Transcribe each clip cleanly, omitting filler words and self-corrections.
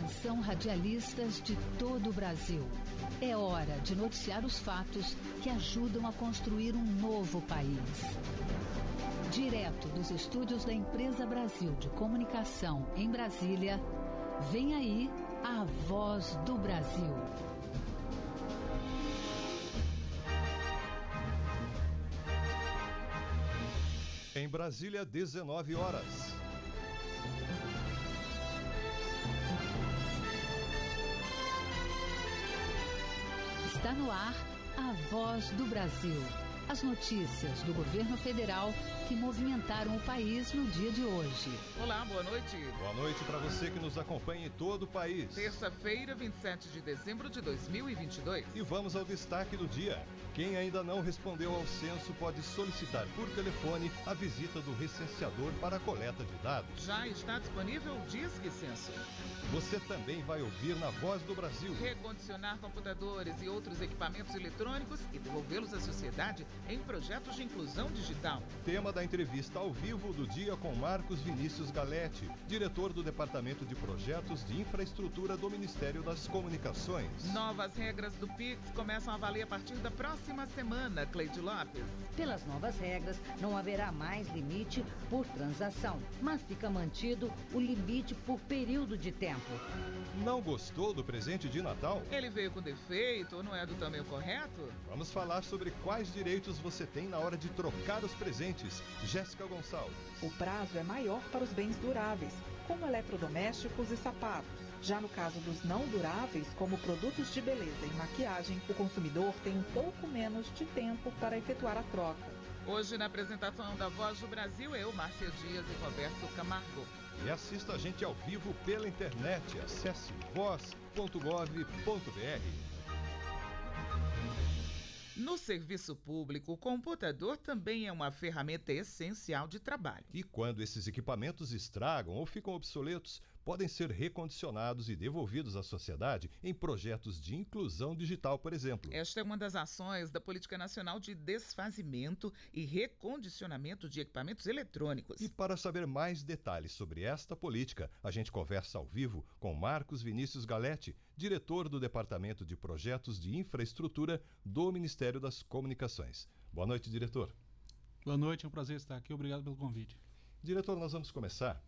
Atenção, radialistas de todo o Brasil. É hora de noticiar os fatos que ajudam a construir um novo país. Direto dos estúdios da Empresa Brasil de Comunicação em Brasília, vem aí a Voz do Brasil. Em Brasília, 19 horas. Está no ar a Voz do Brasil. As notícias do governo federal que movimentaram o país no dia de hoje. Olá, boa noite. Boa noite para você que nos acompanha em todo o país. Terça-feira, 27 de dezembro de 2022. E vamos ao destaque do dia. Quem ainda não respondeu ao censo pode solicitar por telefone a visita do recenseador para a coleta de dados. Já está disponível o Disque Censo. Você também vai ouvir na Voz do Brasil. Recondicionar computadores e outros equipamentos eletrônicos e devolvê-los à sociedade em projetos de inclusão digital. Tema da entrevista ao vivo do dia com Marcos Vinícius Galetti, diretor do Departamento de Projetos de Infraestrutura do Ministério das Comunicações. Novas regras do Pix começam a valer a partir da próxima semana, Cleide Lopes. Pelas novas regras, não haverá mais limite por transação, mas fica mantido o limite por período de tempo. Não gostou do presente de Natal? Ele veio com defeito ou não é do tamanho correto? Vamos falar sobre quais direitos você tem na hora de trocar os presentes. Jéssica Gonçalves. O prazo é maior para os bens duráveis, como eletrodomésticos e sapatos. Já no caso dos não duráveis, como produtos de beleza e maquiagem, o consumidor tem um pouco menos de tempo para efetuar a troca. Hoje, na apresentação da Voz do Brasil, eu, Márcia Dias e Roberto Camargo. E assista a gente ao vivo pela internet. Acesse voz.gov.br. No serviço público, o computador também é uma ferramenta essencial de trabalho. E quando esses equipamentos estragam ou ficam obsoletos, podem ser recondicionados e devolvidos à sociedade em projetos de inclusão digital, por exemplo. Esta é uma das ações da Política Nacional de Desfazimento e Recondicionamento de Equipamentos Eletrônicos. E para saber mais detalhes sobre esta política, a gente conversa ao vivo com Marcos Vinícius Galetti, diretor do Departamento de Projetos de Infraestrutura do Ministério das Comunicações. Boa noite, diretor. Boa noite, é um prazer estar aqui. Obrigado pelo convite. Diretor, nós vamos começar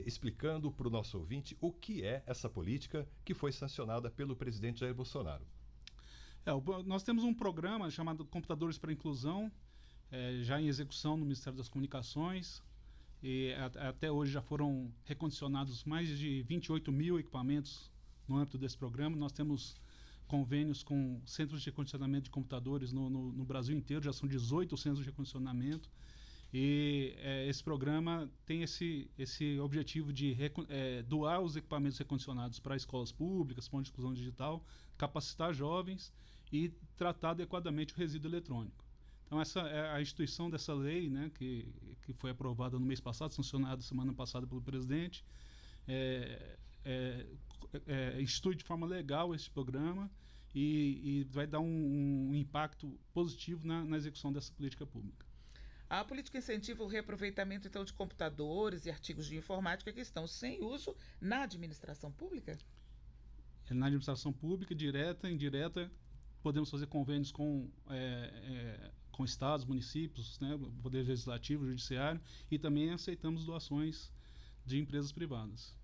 explicando para o nosso ouvinte o que é essa política que foi sancionada pelo presidente Jair Bolsonaro. Nós temos um programa chamado Computadores para a Inclusão, já em execução no Ministério das Comunicações, e até hoje já foram recondicionados mais de 28 mil equipamentos no âmbito desse programa. Nós temos convênios com centros de recondicionamento de computadores no Brasil inteiro, já são 18 centros de recondicionamento. E esse programa tem esse objetivo de doar os equipamentos recondicionados para escolas públicas, pontos de inclusão digital, capacitar jovens e tratar adequadamente o resíduo eletrônico. Então essa é a instituição dessa lei, né, que foi aprovada no mês passado, sancionada semana passada pelo presidente, institui de forma legal esse programa e vai dar um impacto positivo na execução dessa política pública. A política incentiva o reaproveitamento, então, de computadores e artigos de informática que estão sem uso na administração pública? Na administração pública, direta, indireta, podemos fazer convênios com estados, municípios, né, poder legislativo, judiciário, e também aceitamos doações de empresas privadas.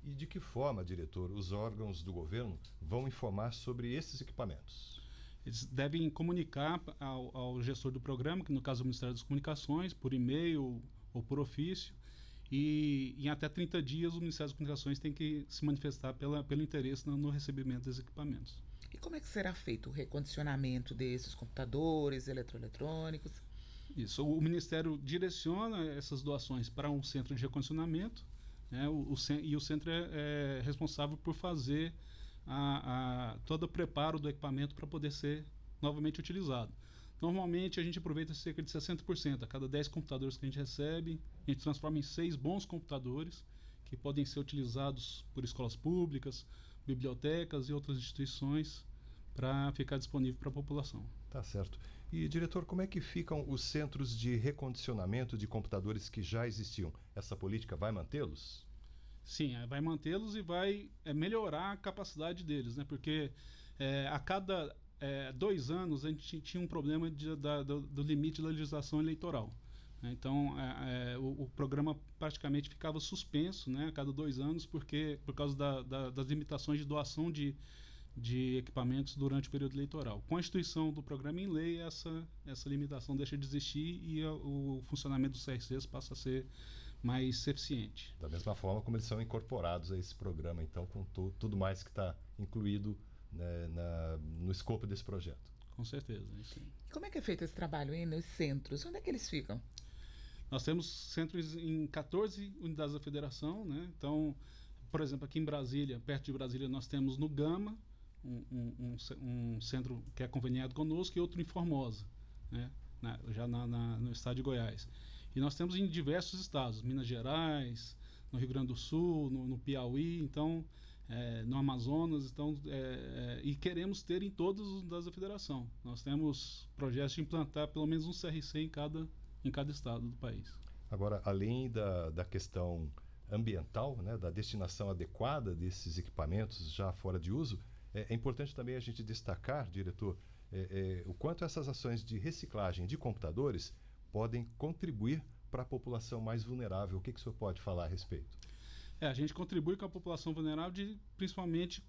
E de que forma, diretor, os órgãos do governo vão informar sobre esses equipamentos? Eles devem comunicar ao gestor do programa, que no caso é o Ministério das Comunicações, por e-mail ou por ofício, e em até 30 dias o Ministério das Comunicações tem que se manifestar pelo interesse no recebimento dos equipamentos. E como é que será feito o recondicionamento desses computadores, eletroeletrônicos? Isso, o Ministério direciona essas doações para um centro de recondicionamento, né, e o centro é responsável por fazer todo o preparo do equipamento para poder ser novamente utilizado. Normalmente a gente aproveita cerca de 60%. A cada 10 computadores que a gente recebe, a gente transforma em 6 bons computadores que podem ser utilizados por escolas públicas, bibliotecas e outras instituições para ficar disponível para a população. Tá certo. E, diretor, como é que ficam os centros de recondicionamento de computadores que já existiam? Essa política vai mantê-los? Sim, vai mantê-los e vai melhorar a capacidade deles, né? Porque a cada 2 anos a gente tinha um problema do limite da legislação eleitoral. Então, o programa praticamente ficava suspenso, né, a cada 2 anos, por causa das limitações de doação de equipamentos durante o período eleitoral. Com a instituição do programa em lei, essa limitação deixa de existir e o funcionamento dos CRCs passa a ser mais eficiente. Da mesma forma como eles são incorporados a esse programa, então, com tudo mais que está incluído, né, no escopo desse projeto. Com certeza. Isso. E como é que é feito esse trabalho aí nos centros? Onde é que eles ficam? Nós temos centros em 14 unidades da federação, né? Então, por exemplo, aqui em Brasília, perto de Brasília, nós temos no Gama, um centro que é conveniado conosco, e outro em Formosa, né? No estado de Goiás. E nós temos em diversos estados, Minas Gerais, no Rio Grande do Sul, no Piauí, então, no Amazonas, então, e queremos ter em todas as unidades da federação. Nós temos projetos de implantar pelo menos um CRC em cada estado do país. Agora, além da questão ambiental, né, da destinação adequada desses equipamentos já fora de uso, é importante também a gente destacar, diretor, o quanto essas ações de reciclagem de computadores podem contribuir para a população mais vulnerável. O que o senhor pode falar a respeito? A gente contribui com a população vulnerável, principalmente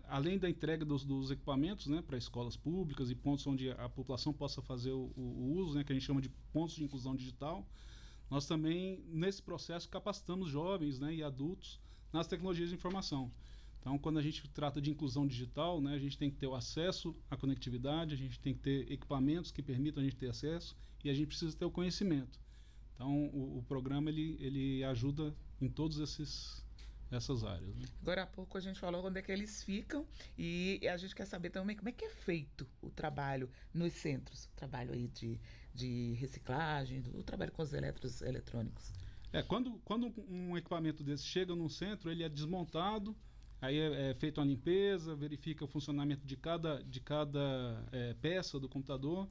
além da entrega dos equipamentos, né, para escolas públicas e pontos onde a população possa fazer o uso, né, que a gente chama de pontos de inclusão digital. Nós também, nesse processo, capacitamos jovens, né, e adultos nas tecnologias de informação. Então, quando a gente trata de inclusão digital, né, a gente tem que ter o acesso à conectividade, a gente tem que ter equipamentos que permitam a gente ter acesso e a gente precisa ter o conhecimento. Então, o programa ele ajuda em todas essas áreas. Né? Agora há pouco a gente falou onde é que eles ficam e a gente quer saber também como é que é feito o trabalho nos centros, o trabalho aí de reciclagem, o trabalho com os eletrônicos. Quando um equipamento desse chega num centro, ele é desmontado, aí é feita uma limpeza, verifica o funcionamento de cada peça do computador,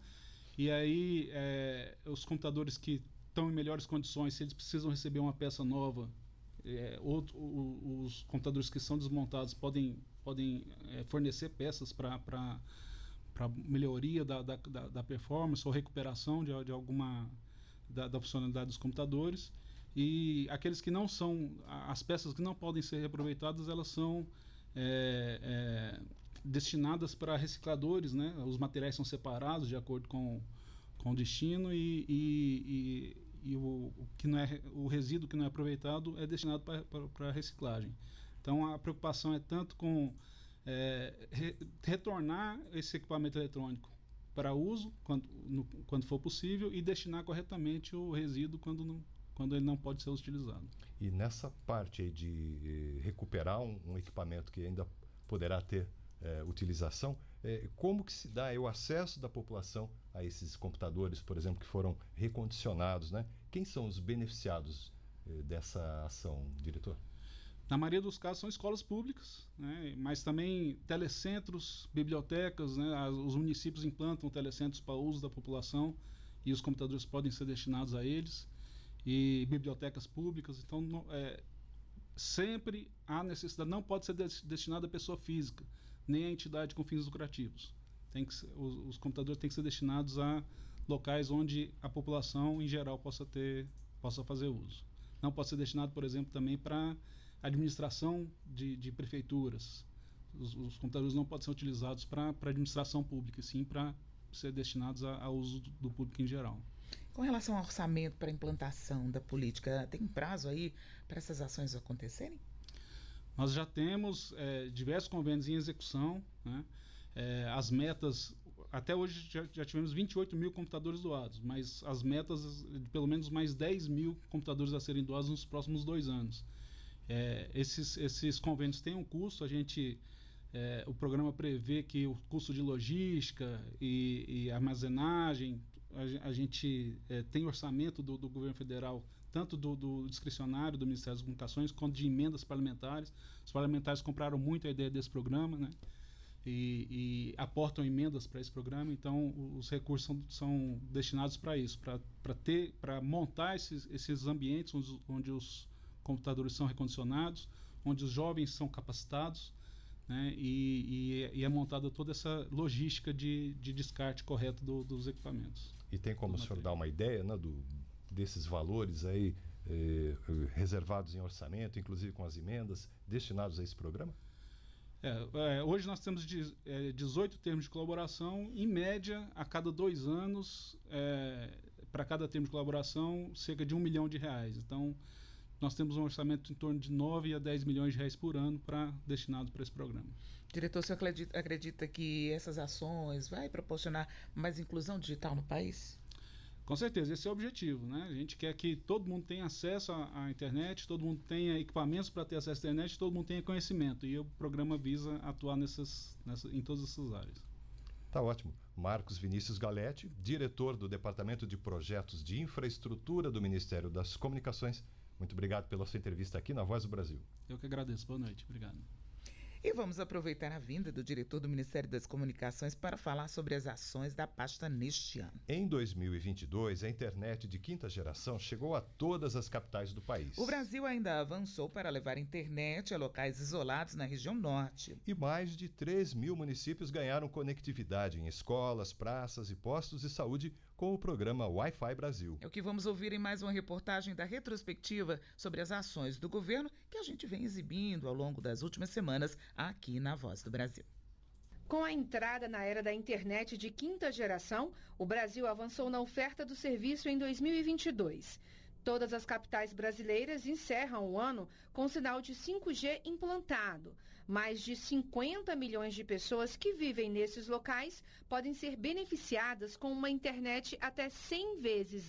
e aí os computadores que estão em melhores condições, se eles precisam receber uma peça nova, os computadores que são desmontados podem fornecer peças para melhoria da performance ou recuperação de alguma da funcionalidade dos computadores. E aqueles que não são, as peças que não podem ser reaproveitadas, elas são destinadas para recicladores, né? Os materiais são separados de acordo com o destino e o resíduo que não é aproveitado é destinado para reciclagem. Então a preocupação é tanto com retornar esse equipamento eletrônico para uso quando for possível e destinar corretamente o resíduo quando ele não pode ser utilizado. E nessa parte aí de recuperar um equipamento que ainda poderá ter utilização, como que se dá o acesso da população a esses computadores, por exemplo, que foram recondicionados, né? Quem são os beneficiados dessa ação, diretor? Na maioria dos casos são escolas públicas, né? Mas também telecentros, bibliotecas, né? Os municípios implantam telecentros para uso da população e os computadores podem ser destinados a eles, e bibliotecas públicas. Então, sempre há necessidade, não pode ser destinado a pessoa física, nem a entidade com fins lucrativos. Os computadores têm que ser destinados a locais onde a população, em geral, possa fazer uso. Não pode ser destinado, por exemplo, também para administração de prefeituras. Os computadores não podem ser utilizados para administração pública, sim para ser destinados a uso do público em geral. Com relação ao orçamento para a implantação da política, tem prazo aí para essas ações acontecerem? Nós já temos diversos convênios em execução, né? As metas, até hoje já tivemos 28 mil computadores doados, mas as metas de pelo menos mais 10 mil computadores a serem doados nos próximos 2 anos. Esses convênios têm um custo, o programa prevê que o custo de logística e armazenagem, a gente tem orçamento do governo federal, tanto do discricionário do Ministério das Comunicações, quanto de emendas parlamentares. Os parlamentares compraram muito a ideia desse programa, né? E aportam emendas para esse programa, então os recursos são destinados para isso, para montar esses ambientes onde os computadores são recondicionados, onde os jovens são capacitados, né, e é montada toda essa logística de descarte correto dos equipamentos. E tem como o senhor dar uma ideia, né, desses valores aí reservados em orçamento, inclusive com as emendas, destinados a esse programa? Hoje nós temos 18 termos de colaboração, em média, a cada 2 anos, para cada termo de colaboração, cerca de R$1 milhão. Então, nós temos um orçamento em torno de 9 a 10 milhões de reais por ano destinado para esse programa. Diretor, o senhor acredita que essas ações vai proporcionar mais inclusão digital no país? Com certeza, esse é o objetivo, né? A gente quer que todo mundo tenha acesso à internet, todo mundo tenha equipamentos para ter acesso à internet, todo mundo tenha conhecimento. E o programa visa atuar em todas essas áreas. Tá ótimo. Marcos Vinícius Galetti, diretor do Departamento de Projetos de Infraestrutura do Ministério das Comunicações. Muito obrigado pela sua entrevista aqui na Voz do Brasil. Eu que agradeço. Boa noite. Obrigado. E vamos aproveitar a vinda do diretor do Ministério das Comunicações para falar sobre as ações da pasta neste ano. Em 2022, a internet de quinta geração chegou a todas as capitais do país. O Brasil ainda avançou para levar internet a locais isolados na região norte. E mais de 3 mil municípios ganharam conectividade em escolas, praças e postos de saúde com o programa Wi-Fi Brasil. É o que vamos ouvir em mais uma reportagem da retrospectiva sobre as ações do governo que a gente vem exibindo ao longo das últimas semanas aqui na Voz do Brasil. Com a entrada na era da internet de quinta geração, o Brasil avançou na oferta do serviço em 2022. Todas as capitais brasileiras encerram o ano com sinal de 5G implantado. Mais de 50 milhões de pessoas que vivem nesses locais podem ser beneficiadas com uma internet até 100 vezes